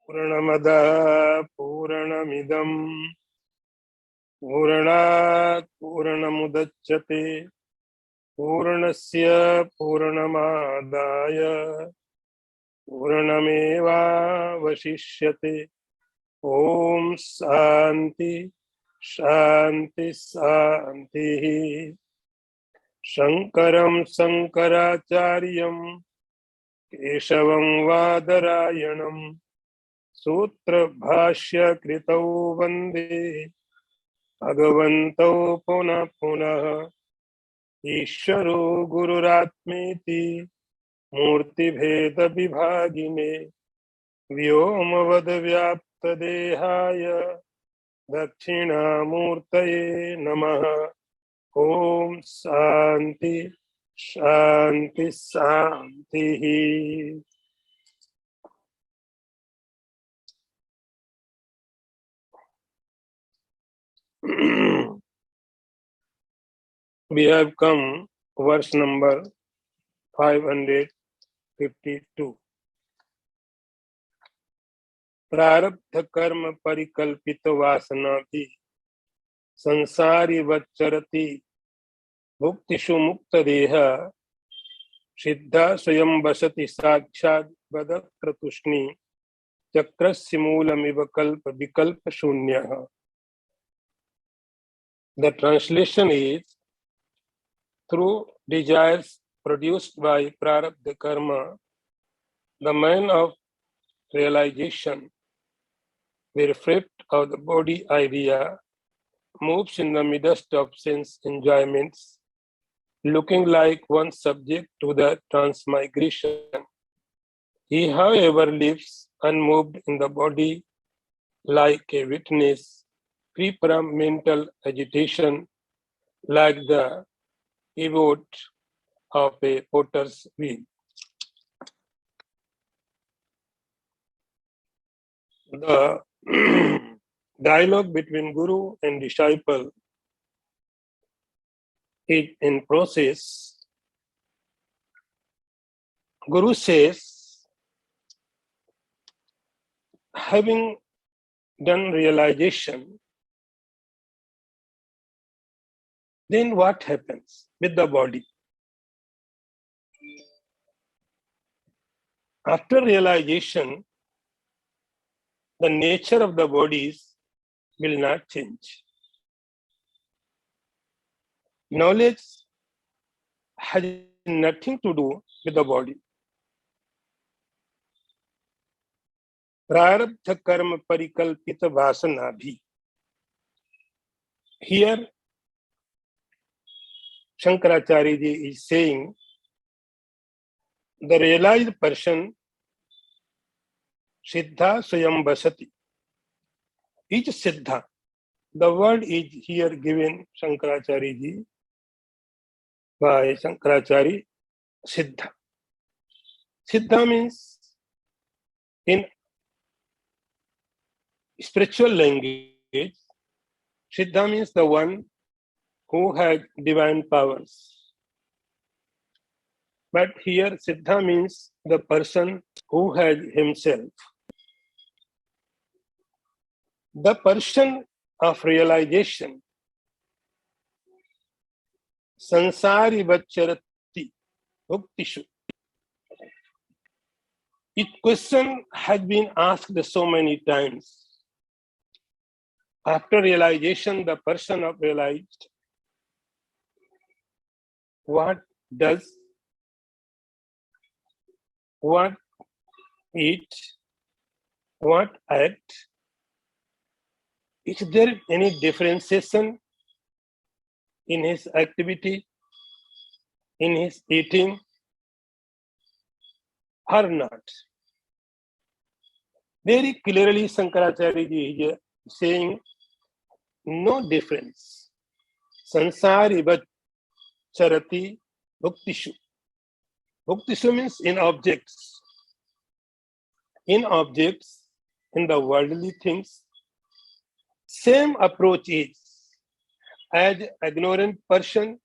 पूर्णमदः पूर्णमिदं पूर्णात् पूर्णमुदच्यते पूर्णस्य पूर्णमादाय पूर्णमेवावशिष्यते। ओम शांति शांति शांति। शंकरं शंकराचार्यं केशवं वादरायणं सूत्र भाष्य कृतौ वंदे भगवन्तौ पुनः पुनः। ईश्वरो गुरुरात्मेति मूर्तिभेद विभागिने व्योमवद व्याप्त देहाय दक्षिणामूर्तये नमः। ओम शांति शांति शांति। We have come verse number 552. प्रारब्ध कर्म परिकल्पित वासना भी संसारी वच्चरति भुक्तिषु मुक्त देह सिद्धा स्वयं वसति साक्षात् बदत्र तुष्णि चक्रस्य मूलमिव कल्प विकल्प शून्यः. The translation is, through desires produced by prarabdha karma, the man of realization, bereft of the body idea, moves in the midst of sense enjoyments, looking like one subject to the transmigration. He, however, lives unmoved in the body like a witness, free from mental agitation, like the pivot of a potter's wheel. The dialogue between Guru and disciple is in process. Guru says, having done realization, then what happens with the body? After realization, the nature of the bodies will not change. Knowledge has nothing to do with the body. Prarabdha karma parikalpita vasana bhi. Here, Shankaracharya ji is saying, the realized person, Siddha Swayam Vasati, is Siddha. The word is here given Shankaracharya ji by Shankaracharya, Siddha. Siddha means, in spiritual language, Siddha means the one who has divine powers. But here Siddha means the person who has himself. The person of realization, sansari vacharati bhuktishu. This question has been asked so many times. After realization, the person of realized, what does, what eat, what act? Is there any differentiation in his activity, in his eating, or not? Very clearly, Shankaracharya ji is saying, no difference. Sansari vacharati bhuktishu. Bhuktishu means in objects. In objects, in the worldly things, same approach is, as ignorant person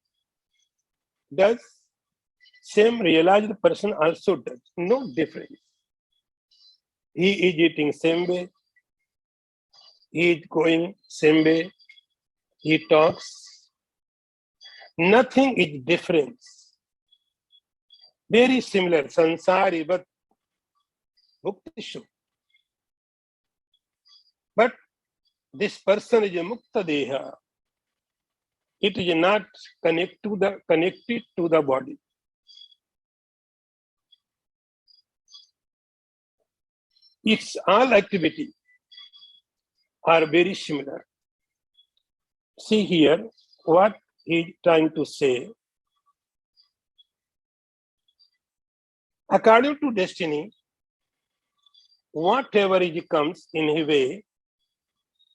does, same realized person also does. No difference. He is eating same way. He is going same way. He talks. Nothing is different. Very similar. Sansari, but muktishu. But this person is a mukta deha. It is not connected to the body. Its all activity are very similar. See here what he is trying to say. According to destiny, whatever it comes in his way,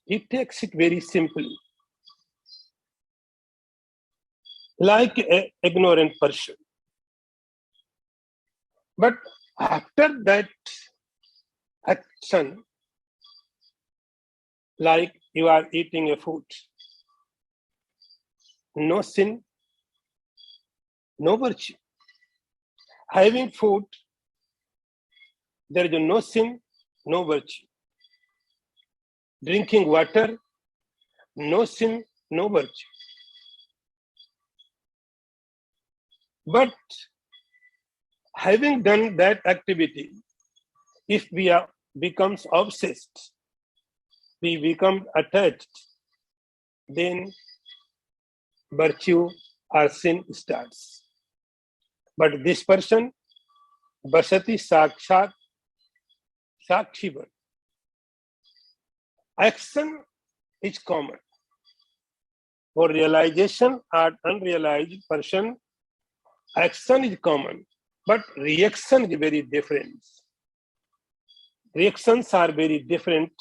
he takes it very simply. Like an ignorant person. But after that action, like you are eating a food, no sin, no virtue. Having food, there is no sin, no virtue. Drinking water, no sin, no virtue. But having done that activity, if we becomes obsessed, we become attached, then virtue or sin starts. But this person, Basati Sakshat Sakshiva. Action is common. For realization or unrealized person, action is common, but reaction is very different. Reactions are very different.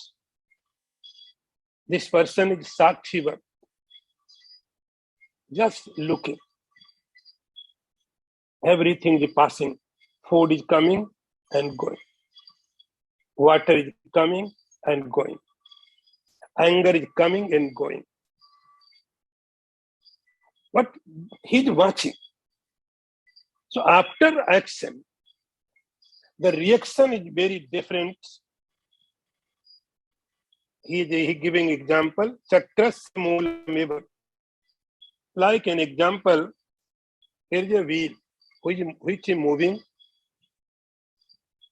This person is Sakshiva. Just looking. Everything is passing. Food is coming and going. Water is coming and going. Anger is coming and going. But he's watching. So after action, the reaction is very different. He giving example, chakras moolameva. Like an example, here is a wheel which is moving.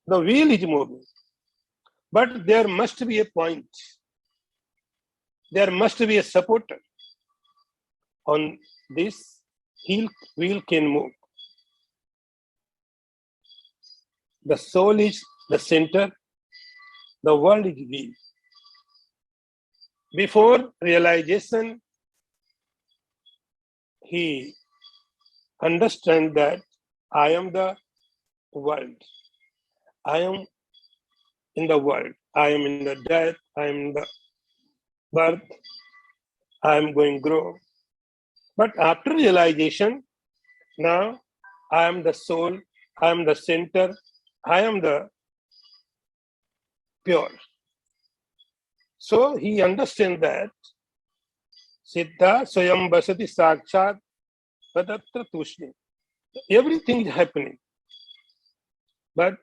The wheel is moving. But there must be a point. There must be a supporter. On this, wheel can move. The soul is the center. The world is wheel. Before realization, he understands that I am the world. I am in the world. I am in the death. I am in the birth. I am going to grow. But after realization, now I am the soul. I am the center. I am the pure. So he understands that Siddha Swayam Basati Sakshat Tadatra Tushni. Everything is happening. But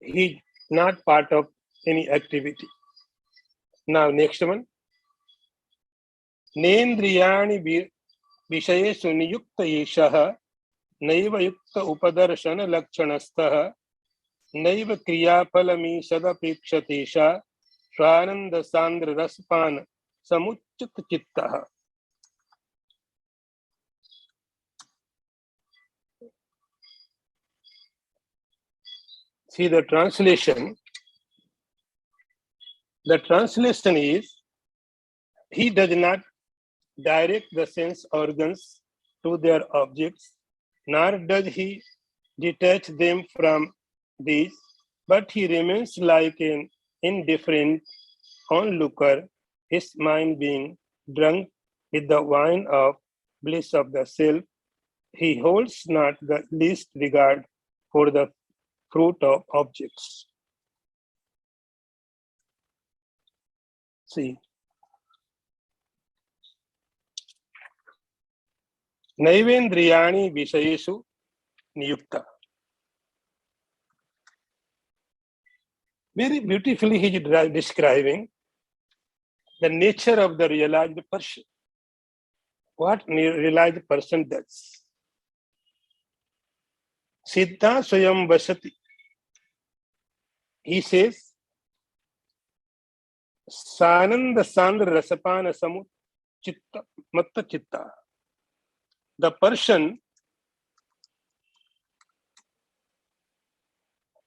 he is not part of any activity. Now, next one. Nendriyani Vishayeshu Niyukta Yeshaha Naiva Yukta Upadarshana Lakshanastha Naiva Kriyapalami Sadapikshатesha Swananda Sandra Raspan Samuchit Chittaha. See the translation. The translation is, he does not direct the sense organs to their objects, nor does he detach them from these, but he remains like an indifferent onlooker, his mind being drunk with the wine of bliss of the self. He holds not the least regard for the fruit of objects. See. Naivendriyani Vishayeshu Niyukta. Very beautifully he is describing the nature of the realized person. What realized person does. Siddha Swayam Vasati. He says, Sananda Sandra Rasapana Samut Chitta Matta Chitta. The person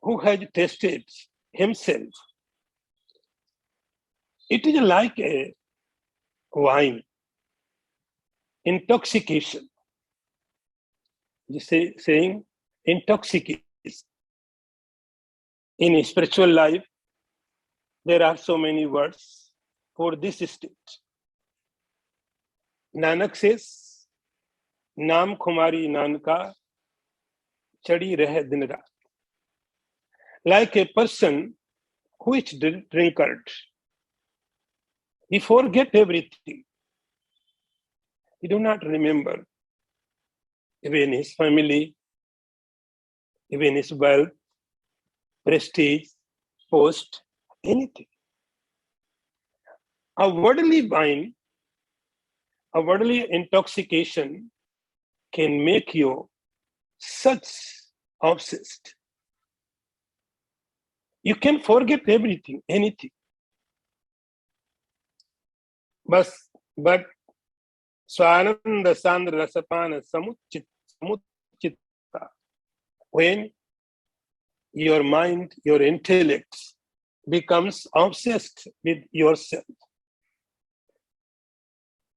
who has tasted himself, it is like a wine, intoxication. Saying intoxication. In spiritual life, there are so many words for this state. Nanak says, Naam Khumari Nanka Chadi Rahe Din Raat. Like a person who is drunkard, he forget everything. He do not remember even his family, even his wealth, prestige, post, anything. A worldly wine, a worldly intoxication can make you such obsessed. You can forget everything, anything. But Swananda Sandra Rasapana Samuchitta. When your mind, your intellect becomes obsessed with yourself,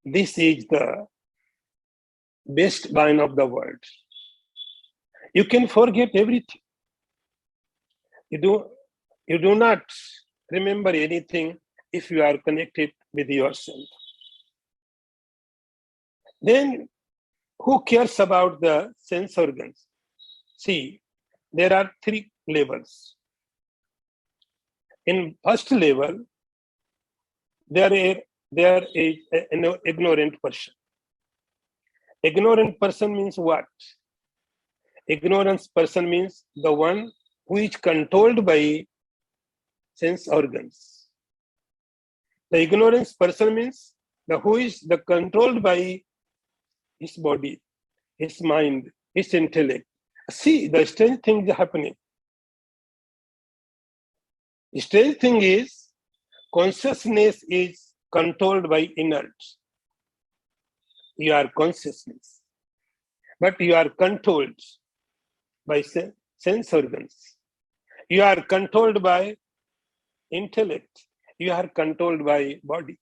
this is the best wine of the world. You can forget everything. You do not remember anything if you are connected with yourself. Then who cares about the sense organs? See, there are 3 levels. In first level, there is an ignorant person. Ignorant person means what? Ignorance person means the one who is controlled by sense organs. The ignorance person means the who is the controlled by his body, his mind, his intellect. See, the strange thing is happening. The strange thing is consciousness is controlled by inert. You are consciousness, but you are controlled by sense organs. You are controlled by intellect. You are controlled by body.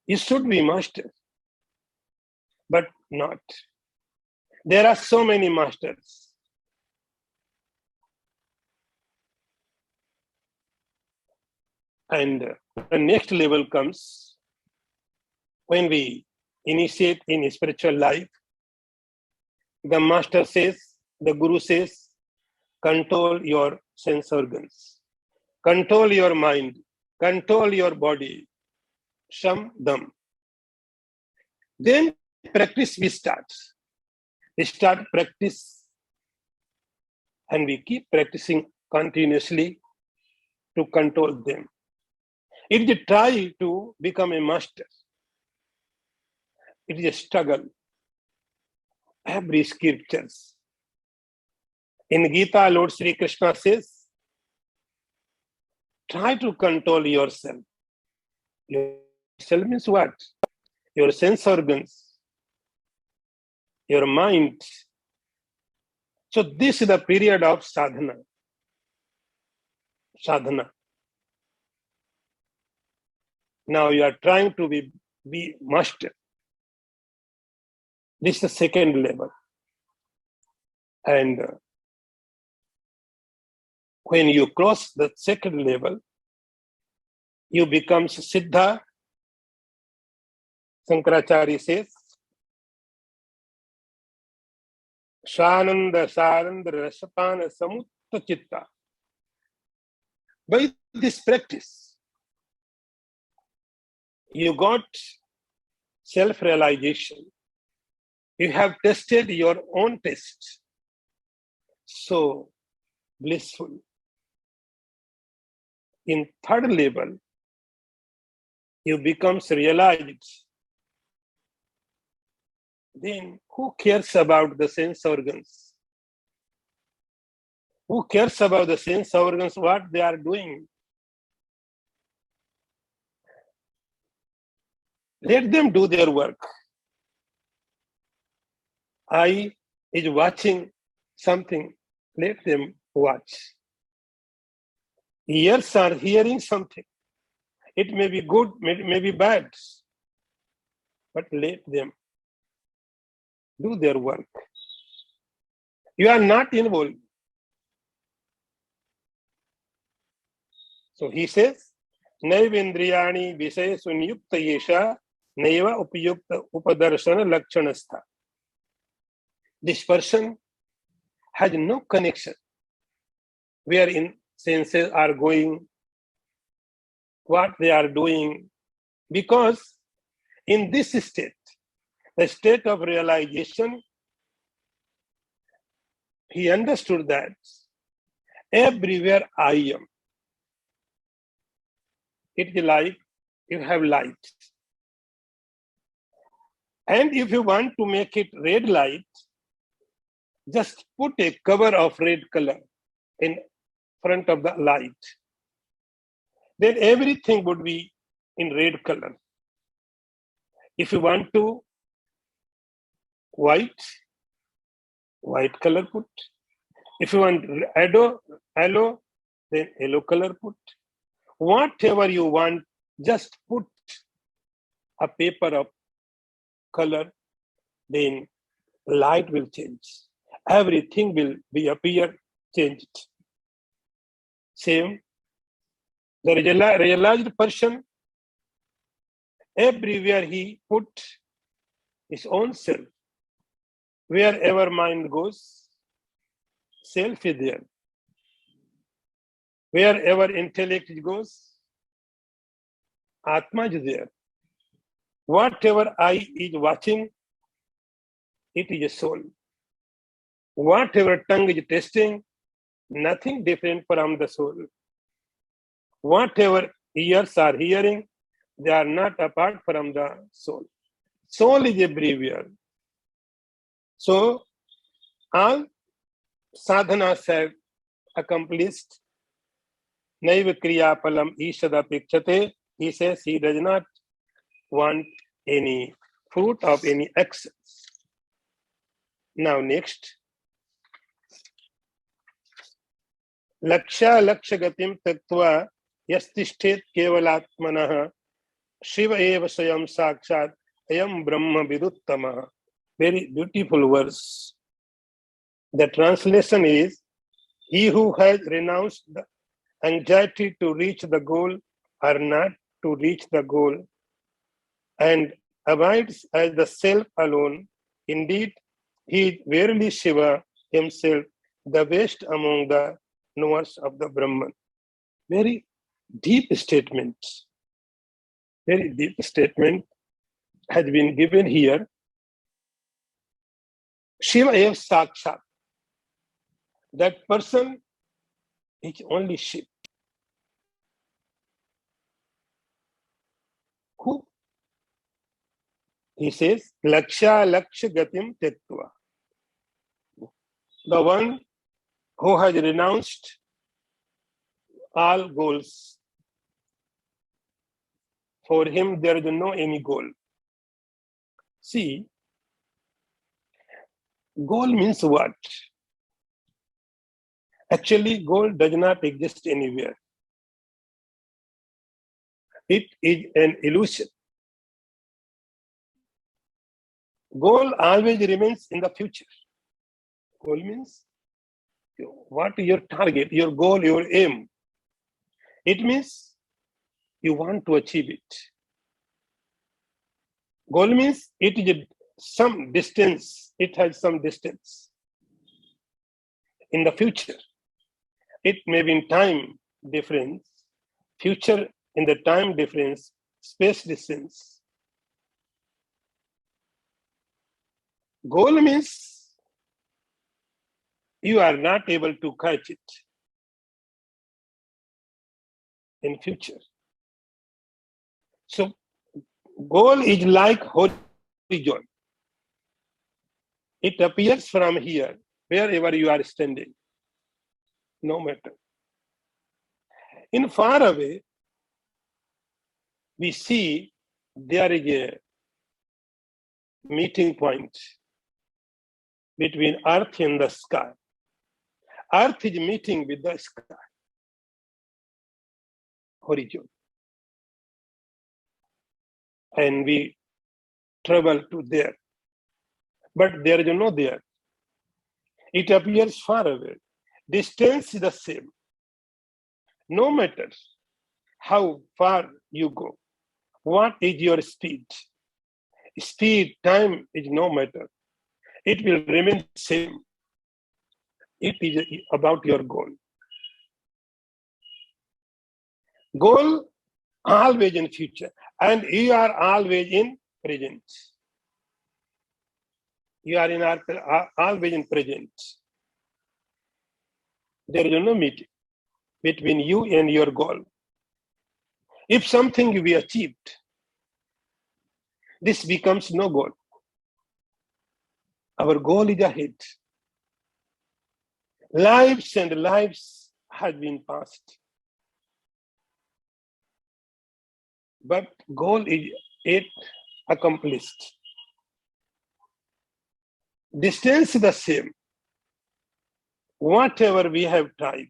You should be master, but not. There are so many masters. And the next level comes when we initiate in spiritual life. The master says, the guru says, control your sense organs, control your mind, control your body, sham dam. Then practice we start. We start practice and we keep practicing continuously to control them. It is a try to become a master. It is a struggle. Every scriptures. In Gita, Lord Sri Krishna says, try to control yourself. Yourself means what? Your sense organs, your mind. So this is the period of sadhana. Sadhana. Now you are trying to be master. This is the second level. And when you cross the second level, you become Siddha. Shankaracharya says, Shananda Sarandra Rasapana Samutta Chitta. By this practice, you got self-realization. You have tested your own taste. So blissful. in third level, you becomes realized, then who cares about the sense organs? Who cares about the sense organs, what they are doing? Let them do their work. Eye is watching something, let them watch. Ears are hearing something. It may be good, may be bad, but let them do their work. You are not involved. So he says, Naivindriyani Visesu Niyukta Yesha Naiva Upayukta Upadarshana Lakshanastha. This person has no connection wherein senses are going, what they are doing, because in this state, the state of realization, he understood that everywhere I am. It is like you have light. And if you want to make it red light, just put a cover of red color in front of the light. Then everything would be in red color. If you want to white color put. If you want yellow, then yellow color put. Whatever you want, just put a paper of color, then light will change. Everything will be appear changed. Same, the realized person, everywhere he put his own self. Wherever mind goes, self is there. Wherever intellect goes, Atma is there. Whatever eye is watching, it is a soul. Whatever tongue is tasting, nothing different from the soul. Whatever ears are hearing, they are not apart from the soul. Soul is everywhere. So, all sadhanas have accomplished. Naiva kriya palam ishada pikchate. He says he does not want any fruit of any actions. Now next. Laksha lakshagatim tattva yastishtet kevalatmanah Shiva eva swayam sakshat ayam brahma viduttama. Very beautiful verse. The translation is, he who has renounced the anxiety to reach the goal or not to reach the goal and abides as the self alone, indeed, he is verily Shiva himself, the best among the knowers of the Brahman. Very deep statement. Very deep statement has been given here. Shiva eva sakshat. That person is only Shiva. Who? He says, Laksha laksha gatim tettva. The one who has renounced all goals. For him, there is no any goal. See, goal means what? Actually, goal does not exist anywhere. It is an illusion. Goal always remains in the future. Goal means what is your target, your goal, your aim. It means you want to achieve it. Goal means it is some distance, it has some distance in the future. It may be in time difference, future in the time difference, space distance. Goal means you are not able to catch it. in future. So goal is like horizon. It appears from here, wherever you are standing, no matter. In far away, we see there is a meeting point between earth and the sky. Earth is meeting with the sky, horizon. And we travel to there. But there is no there. It appears far away. Distance is the same. No matter how far you go, what is your speed? Speed, time is no matter. It will remain same. It is about your goal. Goal always in future, and you are always in present. You are in always in present. There is no meeting between you and your goal. If something we achieved, this becomes no goal. Our goal is ahead. Lives and lives have been passed. But goal is yet accomplished. Distance is the same. Whatever we have tried.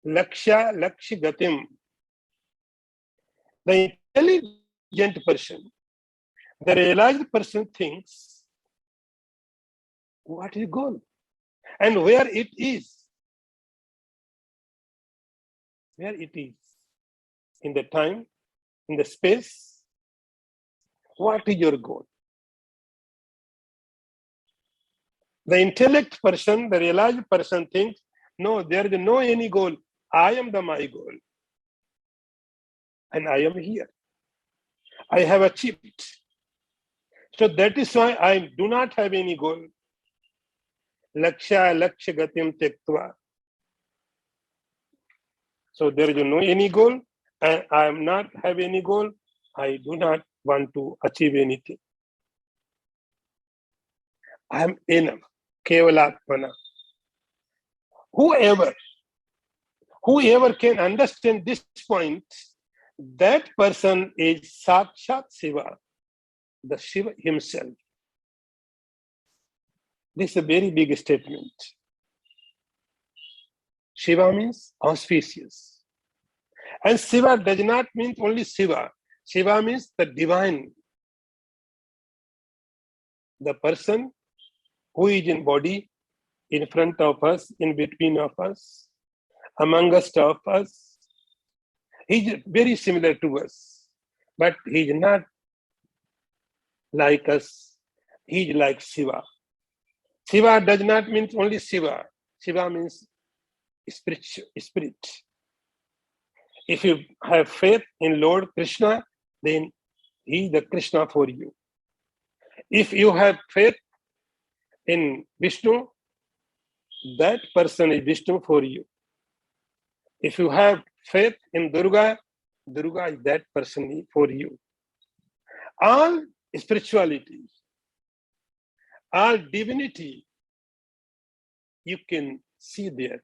Lakshya gatim. The intelligent person, the realized person thinks, what is goal? And where it is? Where it is? In the time, in the space? What is your goal? The intellect person, the realized person thinks, no, there is no any goal. I am my goal. And I am here. I have achieved. So that is why I do not have any goal. Lakshya gatim tektva. So there is no any goal, and I am not have any goal. I do not want to achieve anything. I am enough. Kevalatmana. Whoever can understand this point, that person is Sakshat Shiva, the Shiva himself. This is a very big statement. Shiva means auspicious. And Shiva does not mean only Shiva. Shiva means the divine. The person who is in body, in front of us, in between of us, amongst of us. He is very similar to us, but he is not like us. He is like Shiva. Shiva does not mean only Shiva. Shiva means spirit. If you have faith in Lord Krishna, then he is the Krishna for you. If you have faith in Vishnu, that person is Vishnu for you. If you have faith in Durga, Durga is that person for you. All spirituality, all divinity, you can see there.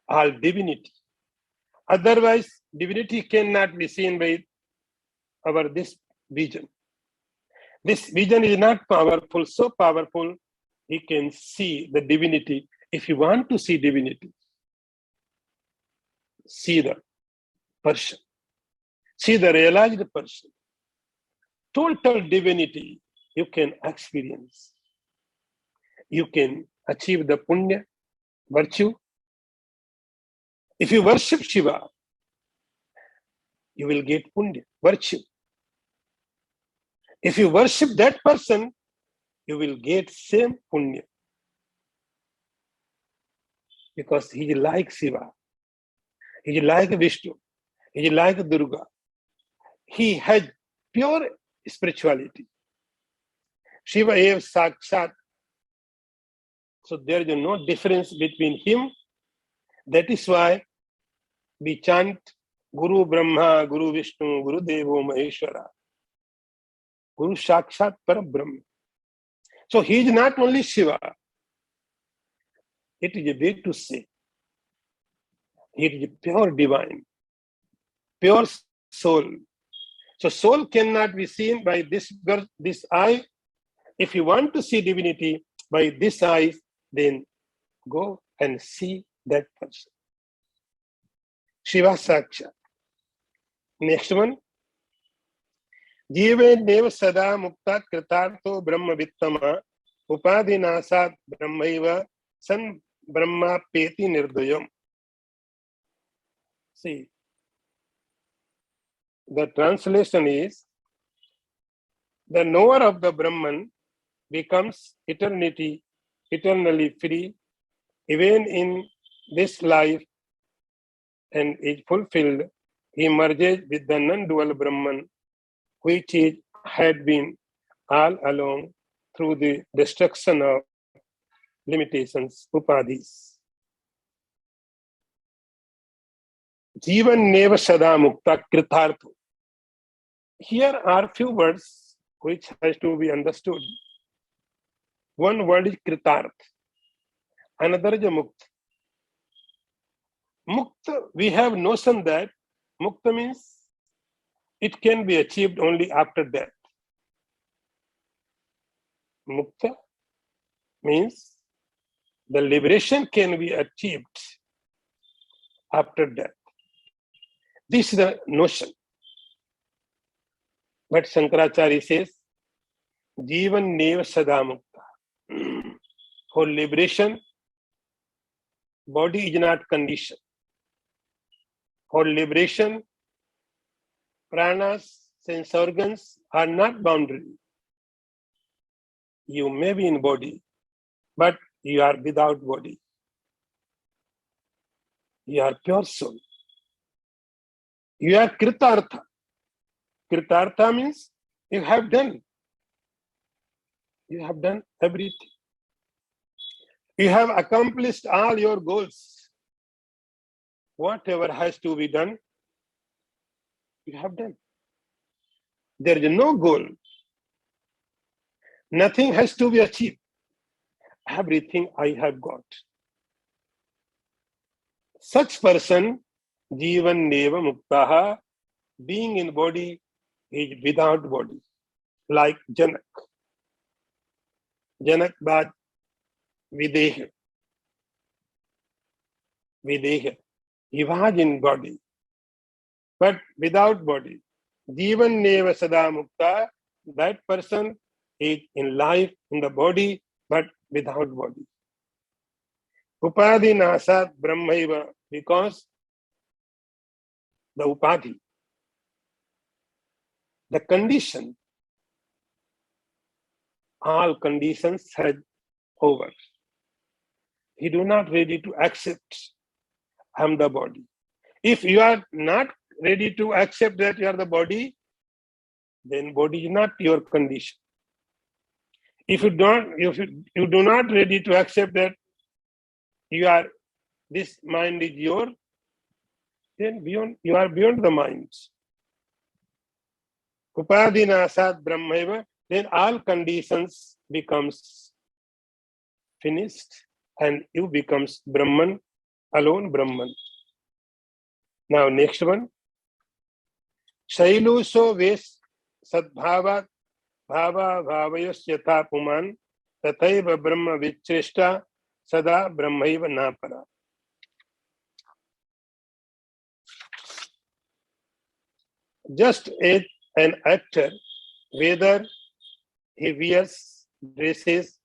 All divinity. Otherwise, divinity cannot be seen by this vision. This vision is not powerful, so powerful, he can see the divinity. If you want to see divinity, see the person. See the realized person. Total divinity you can experience. You can achieve the punya, virtue. If you worship Shiva, you will get punya, virtue. If you worship that person, you will get same punya. Because he is like Shiva. He is like Vishnu. He is like Durga. He has pure spirituality. Shiva is Sakshat So there is no difference between him. That is why we chant Guru Brahma, Guru Vishnu, Guru Devo Maheshwara, Guru Sakshat Parabrahma. So he is not only Shiva. It is a way to say. It is pure divine, pure soul. So soul cannot be seen by this eye. If you want to see divinity by this eye, then go and see that person. Shiva Sakshat. Next one. Jive neva sada mukta kritartho brahma vittama upadinasat brahmaiva san brahma peti nirdayam. See, the translation is, the knower of the Brahman becomes eternally free even in this life and is fulfilled. He merges with the non-dual Brahman, which had been all along through the destruction of limitations, upadhis. Jivan neva sada mukta kritartha. Here are few words which has to be understood. One word is kritarth, another is mukta. Mukta, we have notion that mukta means it can be achieved only after death. Mukta means the liberation can be achieved after death. This is the notion. But Shankaracharya says, Jivan neva sada mukta. For liberation, body is not condition. For liberation, pranas, sense organs are not boundary. You may be in body, but you are without body. You are pure soul. You are kritartha. Kritartha means you have done. You have done everything. You have accomplished all your goals. Whatever has to be done, you have done. There is no goal. Nothing has to be achieved. Everything I have got. Such person, Jivan neva muktaha, being in body, is without body. Like Janak. Janak bad videha. Videha. He was in body, but without body. Jivan neva sada mukta, that person is in life, in the body, but without body. Upadhi nasat brahmaiva, because the upadhi, the condition, all conditions had over. He do not ready to accept I am the body. If you are not ready to accept that you are the body, then body is not your condition. If you do not ready to accept that this mind is your, then you are beyond the mind. Upadhina asat brahmaiva, then all conditions becomes finished and you becomes Brahman, alone Brahman. Now next one. Shailuso ves sadbhava bhava bhavayas yatha puman tathaiva brahma vichrishta sada brahmaiva napara. Just as an actor, whether he wears dresses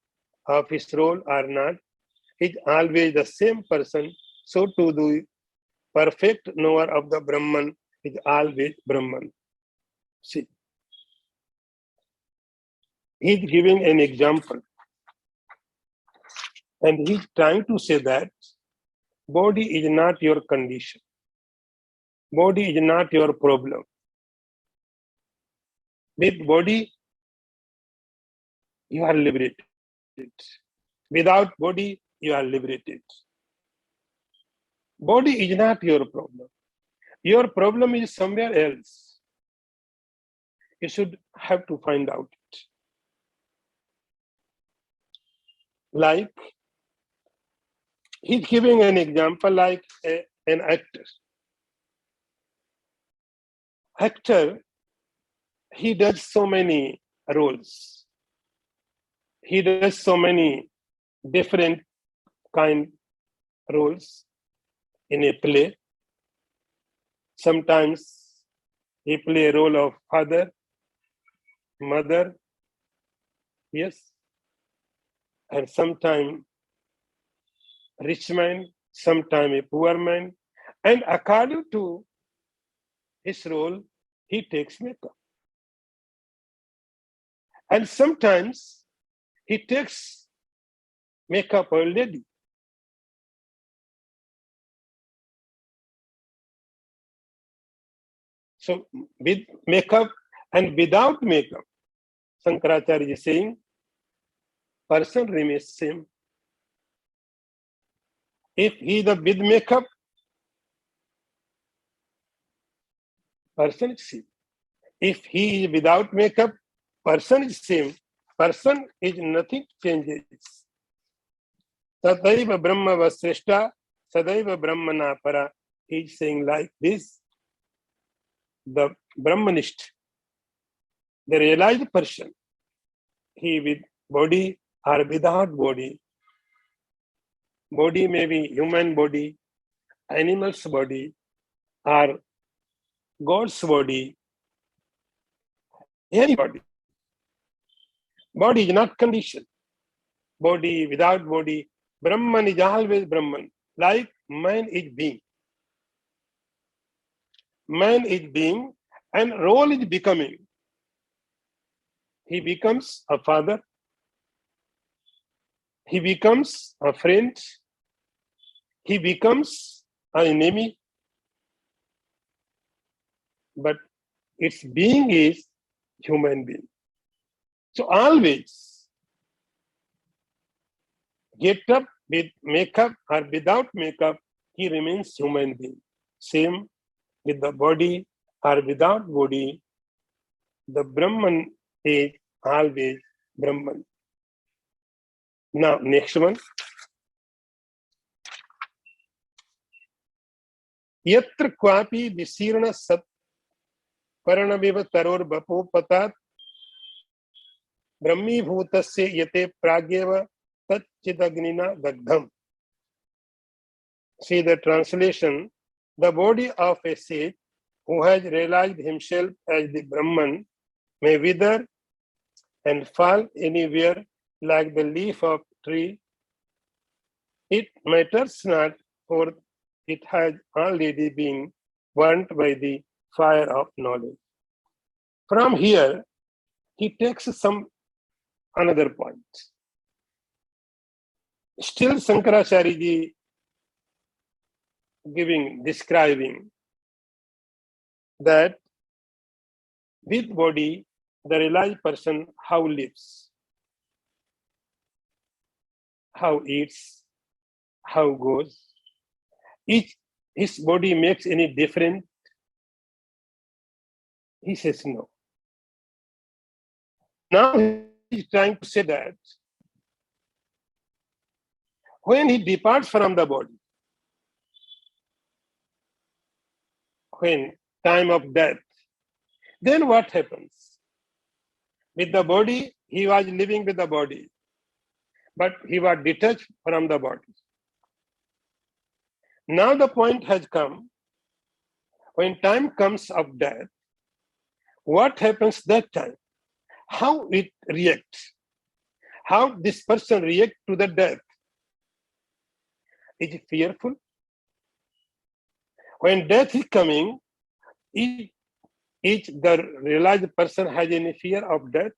of his role or not, is always the same person. So to the perfect knower of the Brahman is always Brahman. See, he is giving an example. And he is trying to say that body is not your condition. Body is not your problem. With body, you are liberated. Without body, you are liberated. Body is not your problem. Your problem is somewhere else. You should have to find out it. Like, he's giving an example like an actor. Actor, he does so many roles. He does so many different kind roles in a play. Sometimes he play a role of father, mother, yes, and sometimes rich man, sometimes a poor man, and according to his role, he takes makeup. And sometimes he takes makeup already. So with makeup and without makeup, Shankaracharya is saying, person remains same. If he is with makeup, person is same. If he is without makeup, person is same. Person is nothing changes. Sadaiva Brahma Vasreshta, Sadaiva Brahmana Para. He is saying like this. The Brahmanist, the realized person, he with body or without body. Body may be human body, animal's body, or God's body, any body. Body is not condition. Body without body, Brahman is always Brahman. Like man is being. Man is being and role is becoming. He becomes a father. He becomes a friend. He becomes an enemy. But its being is human being. So always get up with makeup or without makeup, he remains human being. Same with the body or without body, the Brahman is always Brahman. Now, next one. Yatra kwapi visirna sat paranaviva taror bapopatat brahmi bhutasya yate pragyeva tat chidagnina dagdham. See the translation. The body of a sage who has realized himself as the Brahman may wither and fall anywhere like the leaf of tree. It matters not, for it has already been burnt by the fire of knowledge. From here, he takes some another point. Still Shankaracharya ji describing that with body, the realized person how lives, how eats, how goes. His body makes any difference? He says no. Now he's trying to say that when he departs from the body, when time of death, then what happens? With the body, he was living with the body, but he was detached from the body. Now the point has come, when time comes of death, what happens that time? How it reacts? How this person reacts to the death? Is it fearful? When death is coming, each the realized person has any fear of death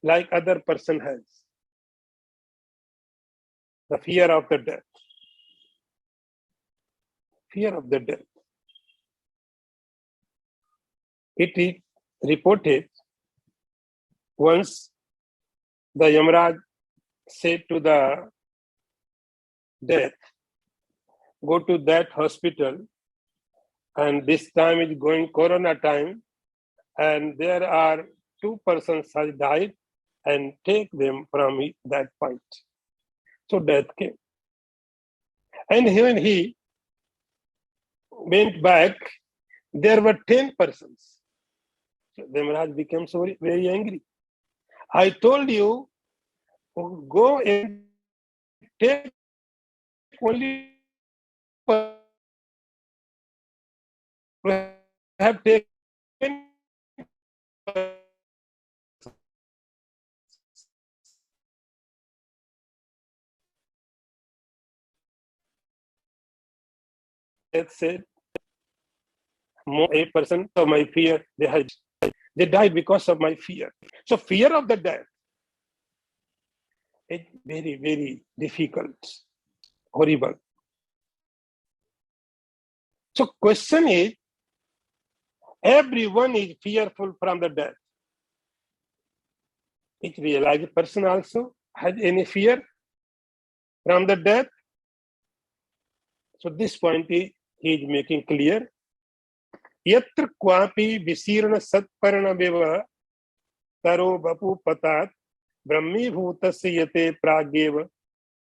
like other person has. The fear of the death. Fear of the death. It is reported once the Yamraj said to the death, go to that hospital, and this time is going Corona time, and there are 2 persons has died, and take them from that point. So death came. And when he went back, there were 10 persons. So Demaraj became so very angry. I told you, go and take only have taken said more 8% of my fear they died because of my fear. So fear of the death is very, very difficult, horrible. So question is, everyone is fearful from the death. Each realized person also has any fear from the death. So this point he is making clear. Yatra kwapi visirna satparna viva taro bapu patat brahmi bhutasya yate prageva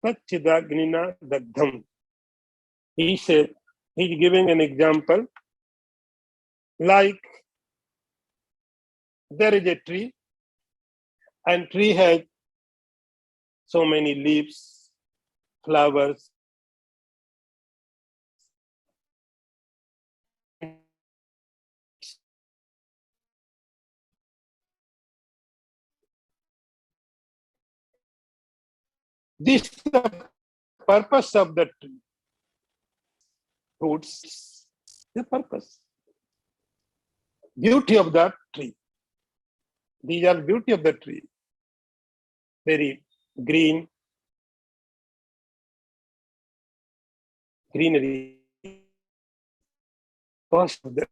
tachchidagnina dagdham. He said, he's giving an example, like there is a tree, and tree has so many leaves, flowers. This is the purpose of the tree. Fruits, the purpose. Beauty of the tree. These are beauty of the tree. Very green, greenery. Because of the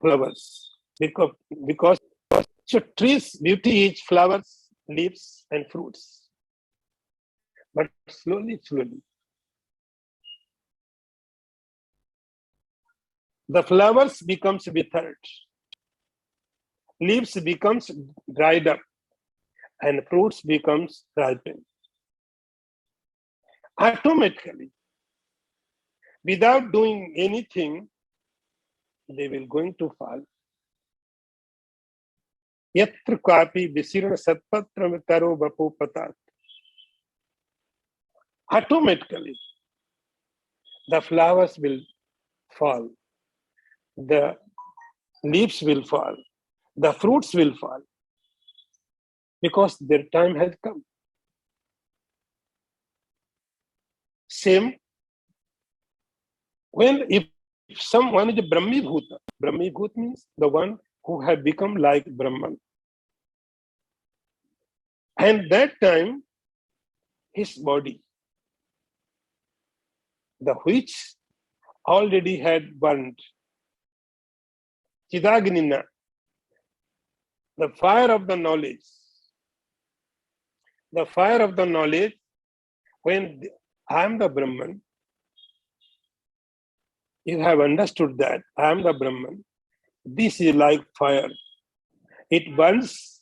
flowers. Because so trees, beauty is flowers, leaves, and fruits. But slowly, the flowers becomes withered, leaves becomes dried up, and fruits becomes ripened. Automatically, without doing anything, they will going to fall. Yatra kapi visirna satpatra taro bapu patat. Automatically, the flowers will fall, the leaves will fall, the fruits will fall, because their time has come. Same, when if someone is a Brahmibhuta, Brahmibhuta means the one who had become like Brahman. And that time, his body, the which already had burned, Chidagnina, the fire of the knowledge, when I am the Brahman, you have understood that I am the Brahman. This is like fire. It burns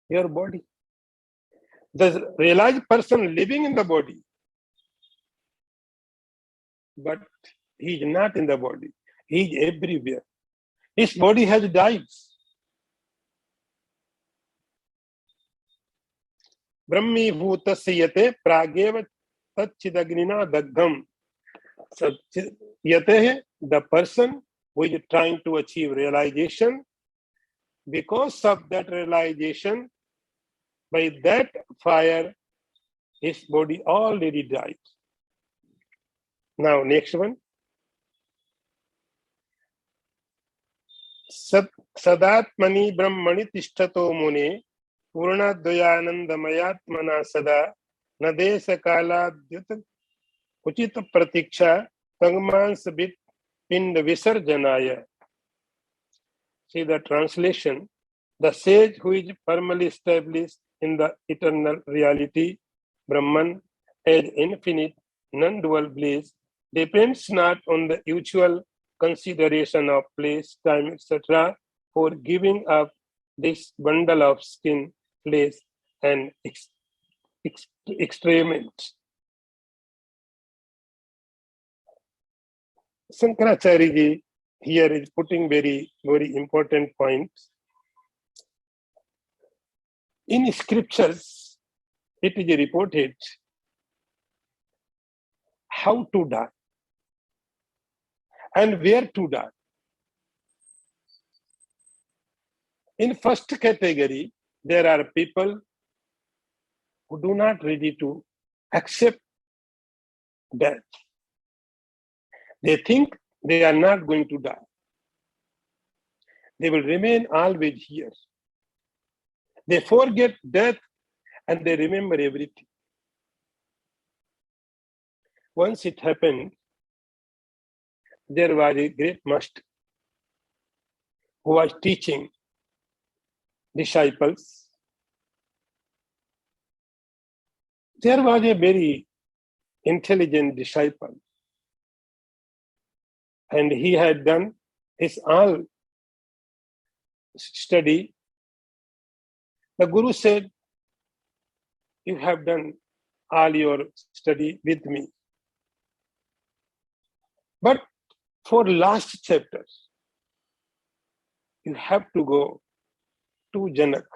your body. The realized person living in the body, but he is not in the body. He is everywhere. His body has died. Brahmi bhutasya yate prageva tachchidagnina dagdham. So, yate, the person who is trying to achieve realization, because of that realization, by that fire, his body already died. Now, next one. Sadatmani brahmani tishtato mune पूर्णद्वयानंदमयात्मना सदा न देश कालाद्युत उचित प्रतीक्षा तंगमांस पिंड विसर्जनाय. See the translation. The sage who is firmly established in the eternal reality, Brahman, as infinite, non-dual bliss, depends not on the usual consideration of place, time, etc., for giving up this bundle of skin, flesh, and excrement. Shankaracharya ji here is putting very, very important points. In scriptures, it is reported how to die and where to die. In first category, there are people who do not ready to accept death. They think they are not going to die. They will remain always here. They forget death and they remember everything. Once it happened, there was a great master who was teaching disciples. There was a very intelligent disciple, and he had done his all study. The Guru said, "You have done all your study with me. But for last chapter, you have to go to Janak.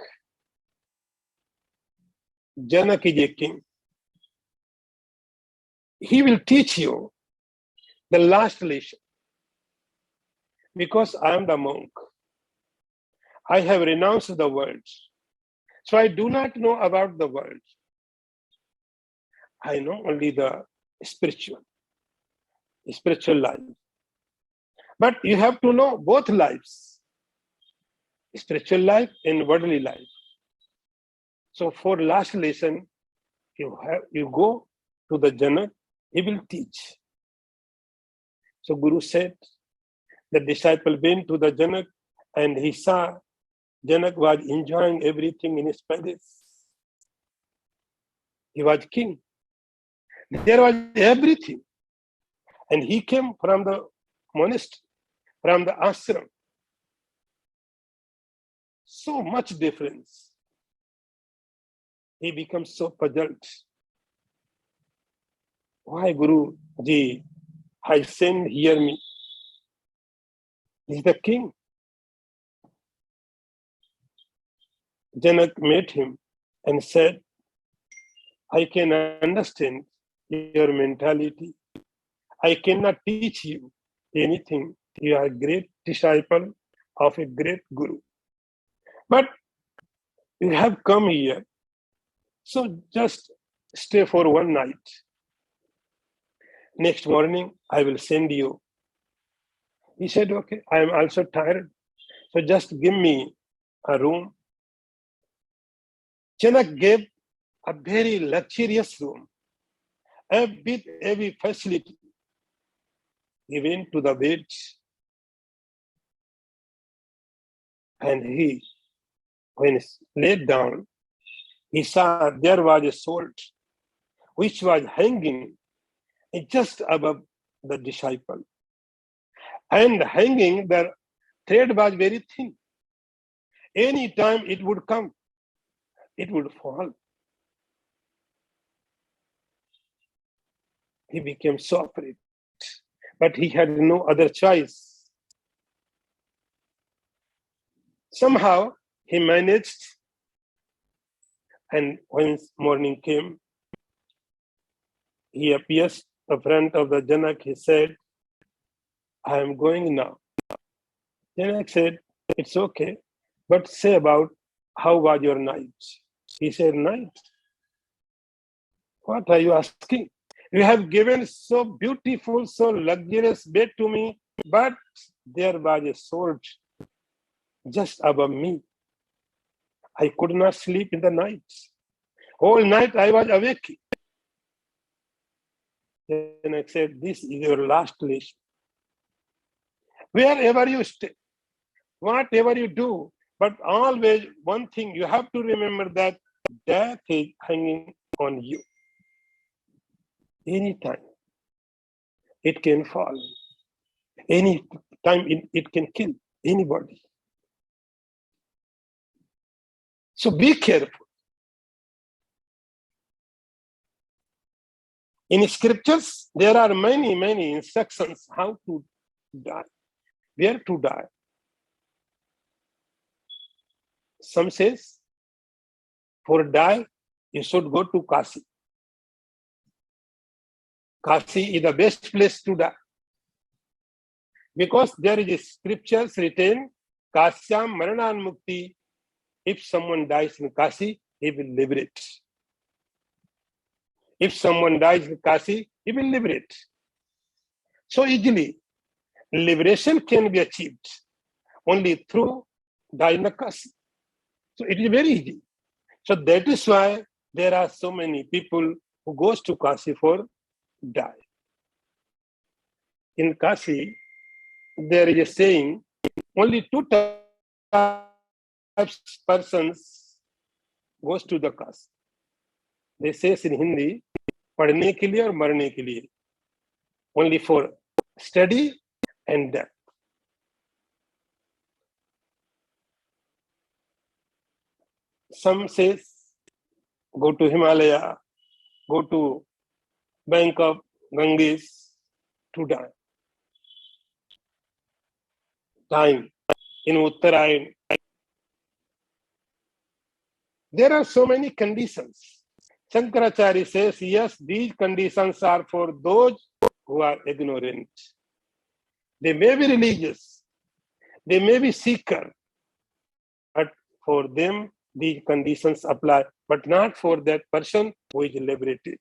Janak is a king. He will teach you the last lesson. Because I am the monk. I have renounced the world. So I do not know about the world. I know only the spiritual life. But you have to know both lives, spiritual life and worldly life. So for last lesson, you go to the Janak, he will teach." So Guru said, the disciple went to the Janak and he saw Janak was enjoying everything in his palace. He was king. There was everything. And he came from the monastery, from the ashram. So much difference. He becomes so puzzled. Why Guru Ji, I send hear me? He's the king. Janak met him and said, "I can understand your mentality. I cannot teach you anything. You are a great disciple of a great Guru. But you have come here, so just stay for one night. Next morning, I will send you." He said, "Okay, I am also tired. So just give me a room." Janak gave a very luxurious room with every facility. He went to the bed and when he laid down, he saw there was a sword which was hanging just above the disciple. And hanging, the thread was very thin. Any time it would come, it would fall. He became so afraid, but he had no other choice. Somehow he managed, and when morning came, he appears in front of the Janak. He said, "I am going now." Janak said, "It's okay, but say about how was your night?" He said, "Night? What are you asking? You have given so beautiful, so luxurious bed to me, but there was a sword just above me. I could not sleep in the night. Whole night I was awake." Then I said, "This is your last lesson. Wherever you stay, whatever you do, But always one thing you have to remember, that death is hanging on you. Anytime it can fall. Any time it can kill anybody. So be careful. In scriptures, there are many instructions how to die, where to die. Some says, for die, you should go to Kasi. Kasi is the best place to die. Because there is scriptures written, Kasyam Maranan Mukti. If someone dies in Kasi, he will liberate. If someone dies in Kasi, he will liberate. So easily, liberation can be achieved only through dying in Kasi. So it is very easy. So that is why there are so many people who goes to Kasi for die. In Kasi, there is a saying, only two types persons goes to the Kasi. They say in Hindi, पढ़ने के लिए और मरने के लिए. Only for study and death. Some says, go to Himalaya, go to bank of Ganges to die. Time in Uttarayan. There are so many conditions. Shankaracharya says, yes, these conditions are for those who are ignorant. They may be religious, they may be seeker, but for them, these conditions apply, but not for that person who is liberated.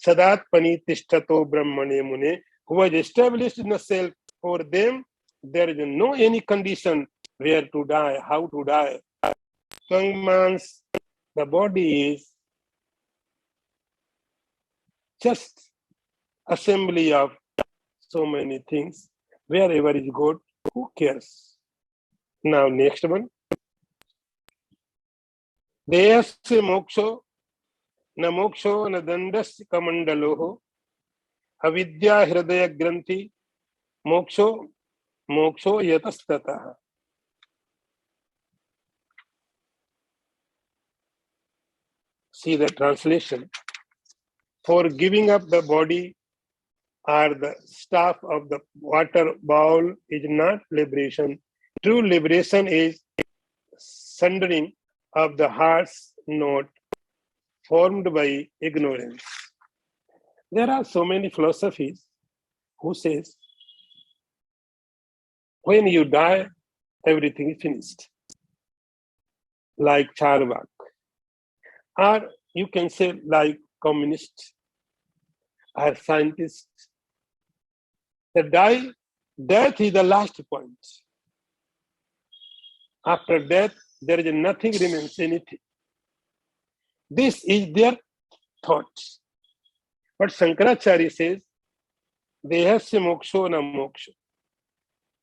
Sadat Panitishtato Brahmane Mune, who was established in the self, for them, there is no any condition where to die, how to die. Means the body is just assembly of so many things. Wherever is God, who cares? Now next one. Deyasya moksho na moksho na dandasya kamandaloho avidya hridaya granthi moksho moksho yatastataha. See the translation. For giving up the body or the staff of the water bowl is not liberation. True liberation is sundering of the heart's knot formed by ignorance. There are so many philosophies who says, when you die, everything is finished. Like Charvak. Or you can say like communists or scientists. The death is the last point. After death, there is nothing remains, anything. This is their thought. But Shankaracharya says, Dehasya moksho na moksho.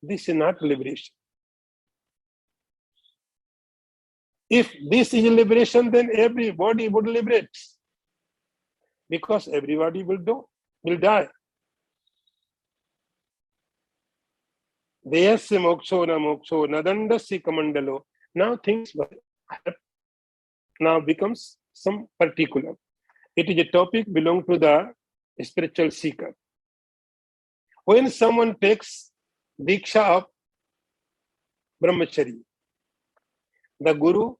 This is not liberation. If this is liberation, then everybody would liberate. Because everybody will die. Deyasya moksho na moksho nadandasya kamandalo. Now things now becomes some particular. It is a topic belong to the spiritual seeker. When someone takes diksha of brahmachari, the guru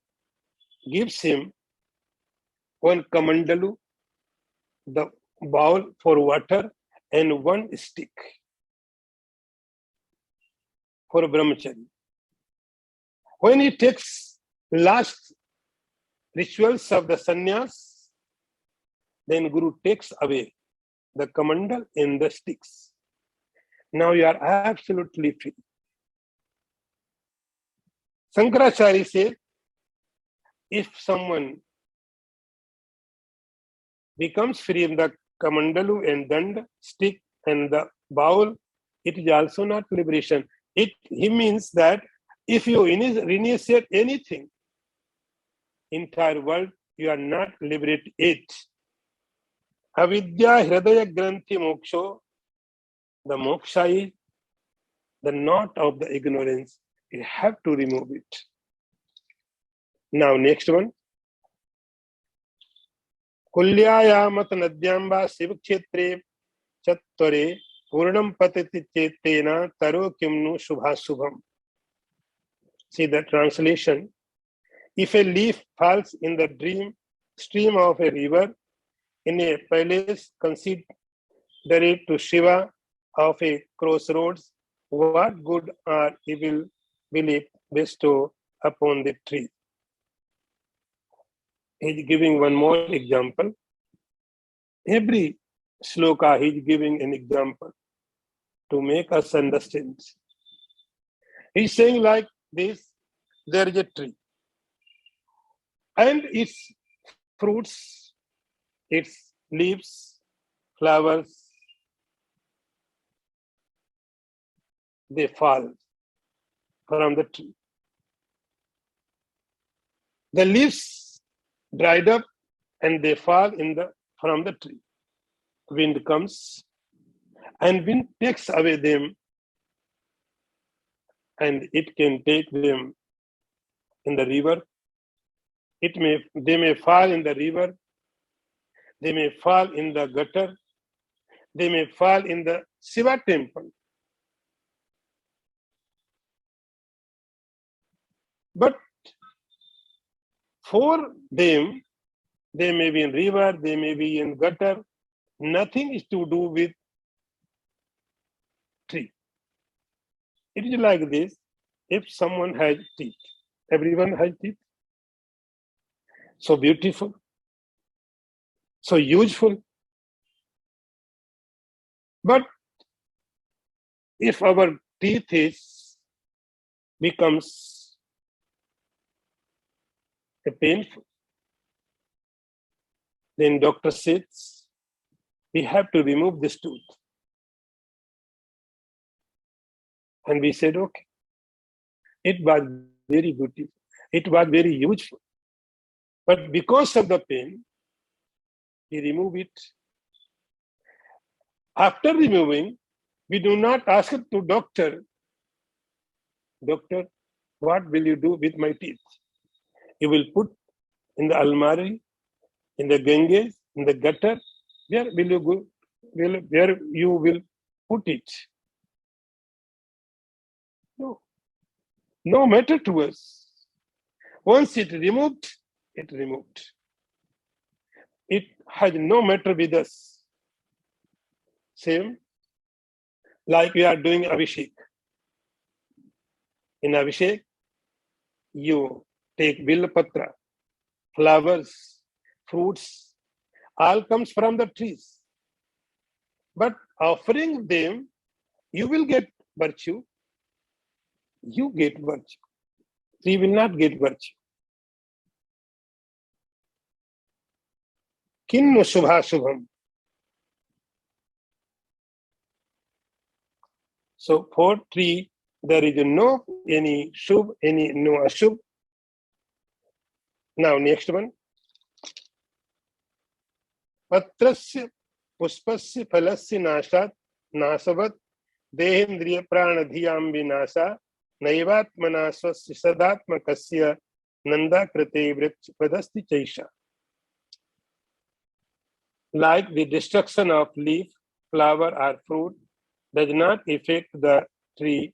gives him one kamandalu, the bowl for water, and one stick for brahmachari. When he takes last rituals of the sannyas, then Guru takes away the kamandal and the sticks. Now you are absolutely free. Shankaracharya said, if someone becomes free of the kamandalu and dand, stick and the bowl, it is also not liberation. He means that If you reinitiate anything, entire world, you are not liberate it. Avidya hridaya granthi moksho, the moksha is the knot of the ignorance. You have to remove it. Now, next one. Kulyayamat nadyamba Vivekchetre chattare purnam patiti chetena taro kimnu shubhasubham. See the translation. If a leaf falls in the stream of a river, in a palace considerate to Shiva of a crossroads, what good or evil will it bestow upon the tree? He's giving one more example. Every sloka he's giving an example to make us understand. He's saying like this, there is a tree and its fruits, its leaves, flowers, they fall from the tree. The leaves dried up and they fall from the tree. Wind comes and wind takes away them, and it can take them in the river. They may fall in the river. They may fall in the gutter. They may fall in the Shiva temple. But for them, they may be in river, they may be in gutter. Nothing is to do with tree. It is like this. If someone has teeth, everyone has teeth. So beautiful, so useful. But if our teeth becomes a painful, then doctor says, we have to remove this tooth. And we said, okay. It was very beautiful. It was very useful. But because of the pain, we remove it. After removing, we do not ask to doctor, what will you do with my teeth? You will put in the almari, in the Ganges, in the gutter. Where will you go? Where you will put it? No matter to us. Once it removed, it removed. It has no matter with us. Same like we are doing Abhishek. In Abhishek, you take Bilapatra, flowers, fruits, all comes from the trees. But offering them, you will get virtue. You get virtue. Tree will not get virtue. Kinno shubha shubham. So for tree, there is no any shubh, no ashubh. Now next one. Patrasya puspasya phalasya nashat nasavat dehendriya pranadhiyam vinasa naivatmana swasya sadatmakasya nanda krite vrikshpadasti chaisha. Like the destruction of leaf, flower or fruit does not affect the tree,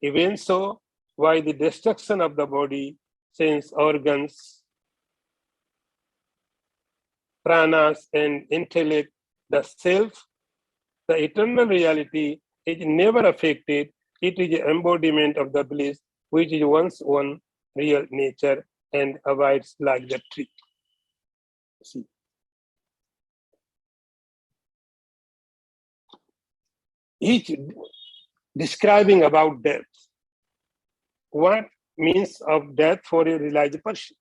even so, why the destruction of the body, sense organs, pranas and intellect, the self, the eternal reality is never affected. It is an embodiment of the bliss which is one's own real nature and abides like the tree. See. Each describing about death. What means of death for a realized person?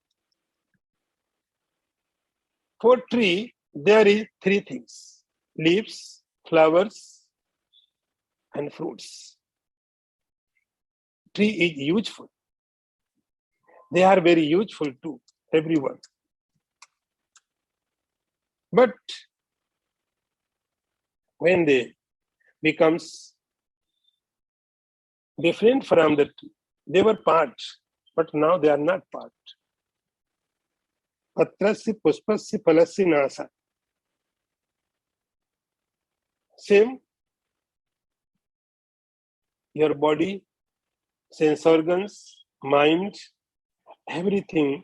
For tree, there is three things: leaves, flowers, and fruits. Tree is useful. They are very useful to everyone. But when they becomes different from the tree, they were part, but now they are not part. Patrasya puspasya phalasya nasa. Same, your body, sense organs, mind, everything,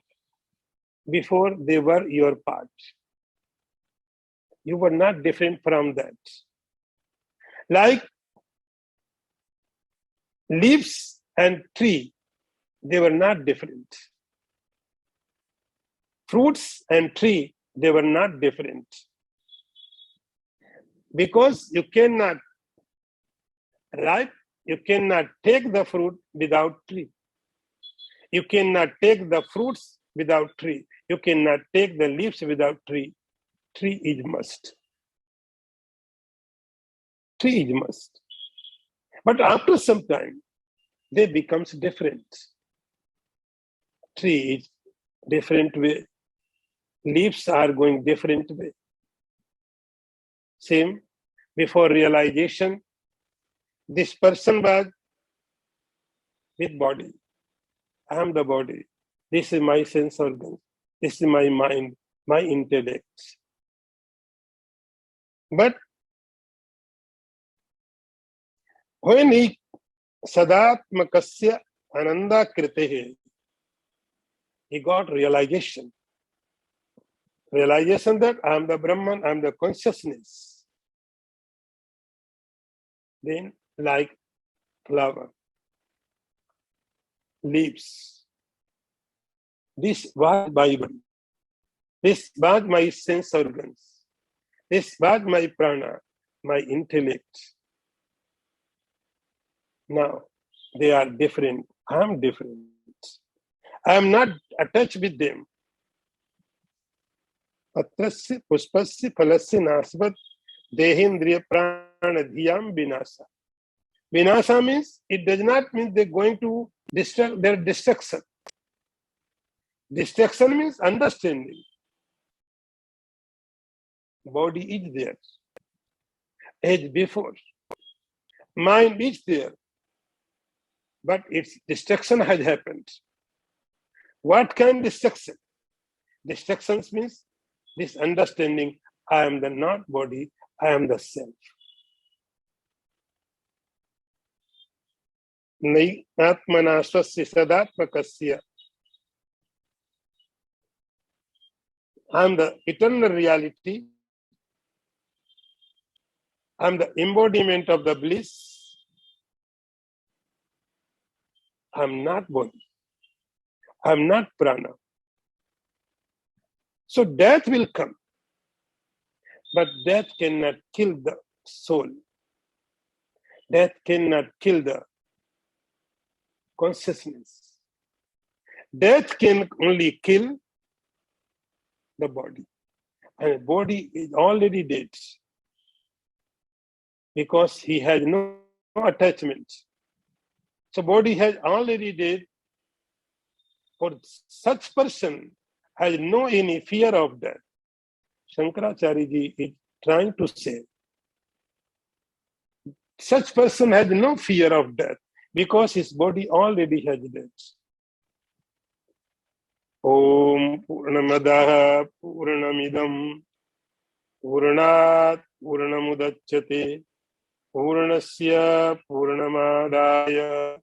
before they were your part. You were not different from that. Like leaves and tree, they were not different. Fruits and tree, they were not different. Because you cannot take the fruit without tree. You cannot take the fruits without tree. You cannot take the leaves without tree. Tree is must. Tree is must. But after some time, they becomes different. Tree is different way. Leaves are going different way. Same, before realization, this person was with body. I am the body. This is my sense organ. This is my mind, my intellect. But when he sadatmakasya ananda kritehe, he got realization. Realization that I am the Brahman, I am the consciousness. Then, like flower, leaves. This was my body. This was my sense organs. This was my prana, my intellect. Now, they are different. I am different. I am not attached with them. Patrasya puspasya phalasya nasvat dehendriya prana dhyam vinasa. Vinasa means, it does not mean they're going to destruct their destruction. Destruction means understanding. Body is there, as before. Mind is there, but its destruction has happened. What kind of destruction? Destruction means this understanding, I am the not body, I am the self. Nai atmana swasya sadatmakasya. I am the eternal reality. I am the embodiment of the bliss. I am not body. I am not prana. So death will come. But death cannot kill the soul. Death cannot kill the consciousness. Death can only kill the body. And the body is already dead. Because he has no attachment. So body has already dead. For such person has no any fear of death. Shankaracharya ji is trying to say, such person has no fear of death because his body already has death. Om Purnamadaha Purnamidam Purnat Purnamudachyate Purnasya Purnamadaya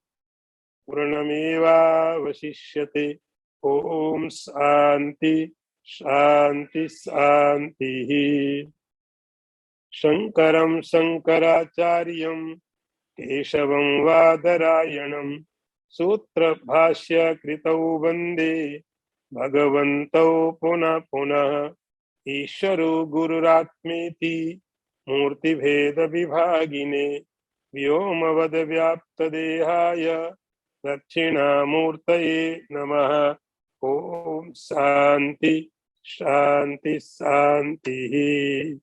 Purnameva Vasishyate. Om Santi Shanti Santi. Shankaram Shankaracharyam Keshavam Vadarayanam Sutra Bhashya Kritau Vande Bhagavantau Puna Puna Isharo Gururatmeti Murti Bheda Vibhagine Vyomavad Vyapta Dehaya Dakshina Murtaye Namaha. Om Santi Shanti Santi.